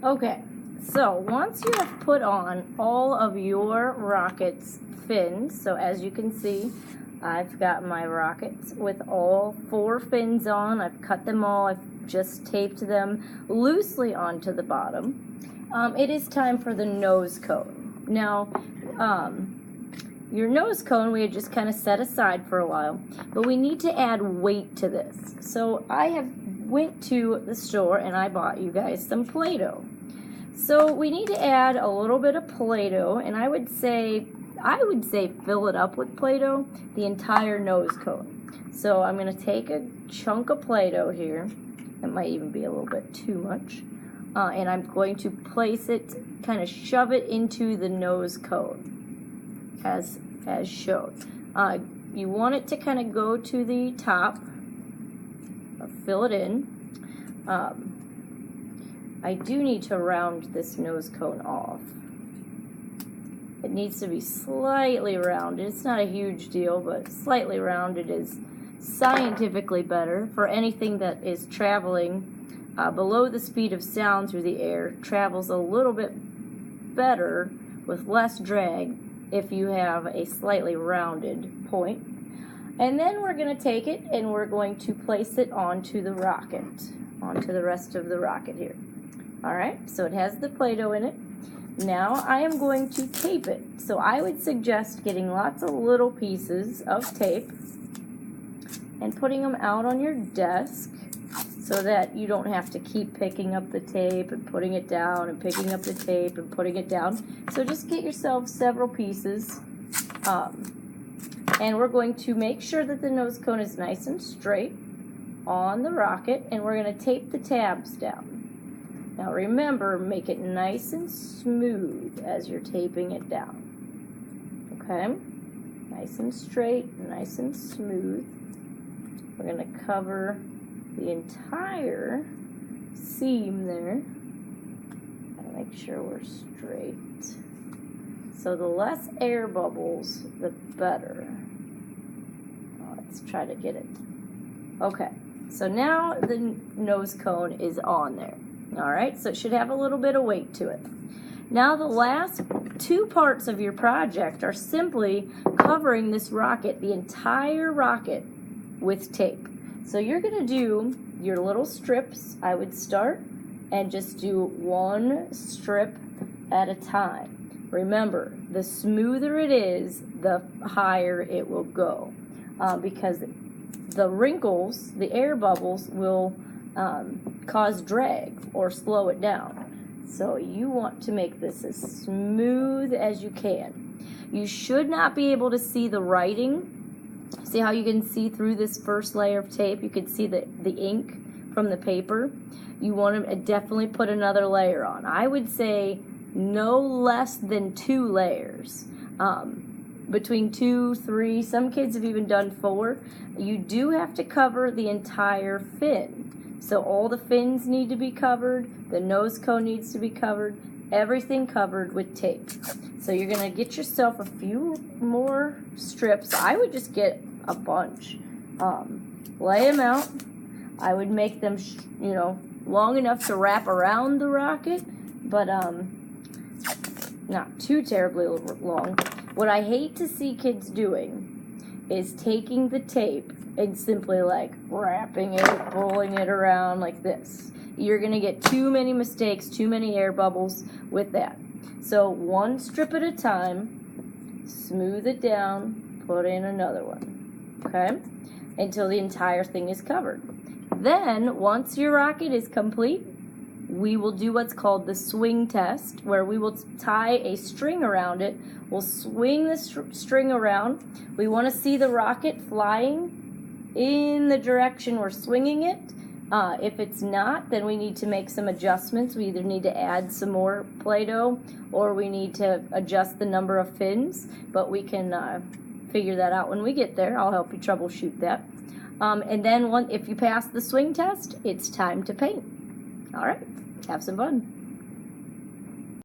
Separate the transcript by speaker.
Speaker 1: Okay, so once you have put on all of your rocket's fins, so as you can see, I've got my rockets with all 4 fins on. I've cut them all. I've just taped them loosely onto the bottom. It is time for the nose cone. Now, your nose cone we had just kind of set aside for a while, but we need to add weight to this. So I went to the store and I bought you guys some Play-Doh. So we need to add a little bit of Play-Doh, and I would say fill it up with Play-Doh, the entire nose cone. So I'm going to take a chunk of Play-Doh here. It might even be a little bit too much. And I'm going to place it, kind of shove it into the nose cone, as shown. You want it to kind of go to the top, fill it in. I do need to round this nose cone off. It needs to be slightly rounded. It's not a huge deal, but slightly rounded is scientifically better for anything that is traveling below the speed of sound through the air. Travels a little bit better with less drag if you have a slightly rounded point. And then we're going to take it and we're going to place it onto the rocket, onto the rest of the rocket here. Alright, so it has the Play-Doh in it. Now I am going to tape it. So I would suggest getting lots of little pieces of tape and putting them out on your desk so that you don't have to keep picking up the tape and putting it down and picking up the tape and putting it down. So just get yourself several pieces. And we're going to make sure that the nose cone is nice and straight on the rocket, and we're going to tape the tabs down. Now remember, make it nice and smooth as you're taping it down. Okay? Nice and straight, nice and smooth. We're going to cover the entire seam there. Gotta make sure we're straight. So the less air bubbles, the better. Let's try to get it. Okay, so now the nose cone is on there. Alright, so it should have a little bit of weight to it. Now the last 2 parts of your project are simply covering this rocket, the entire rocket, with tape. So you're going to do your little strips. I would start and just do 1 strip at a time. Remember, the smoother it is, the higher it will go. Because the wrinkles, the air bubbles, will cause drag or slow it down. So you want to make this as smooth as you can. You should not be able to see the writing. See how you can see through this first layer of tape? You can see the ink from the paper. You want to definitely put another layer on. I would say no less than 2 layers. Between 2, 3, some kids have even done 4. You do have to cover the entire fin. So all the fins need to be covered, the nose cone needs to be covered, everything covered with tape. So you're going to get yourself a few more strips. I would just get a bunch. Lay them out. I would make them, long enough to wrap around the rocket, but not too terribly long. What I hate to see kids doing is taking the tape and simply like wrapping it, pulling it around like this. You're going to get too many mistakes, too many air bubbles with that. So 1 strip at a time, smooth it down, put in another one, okay? Until the entire thing is covered. Then, once your rocket is complete, we will do what's called the swing test, where we will tie a string around it. We'll swing the string around. We want to see the rocket flying in the direction we're swinging it. If it's not, then we need to make some adjustments. We either need to add some more Play-Doh or we need to adjust the number of fins, but we can figure that out when we get there. I'll help you troubleshoot that. And then if you pass the swing test, it's time to paint. All right, have some fun.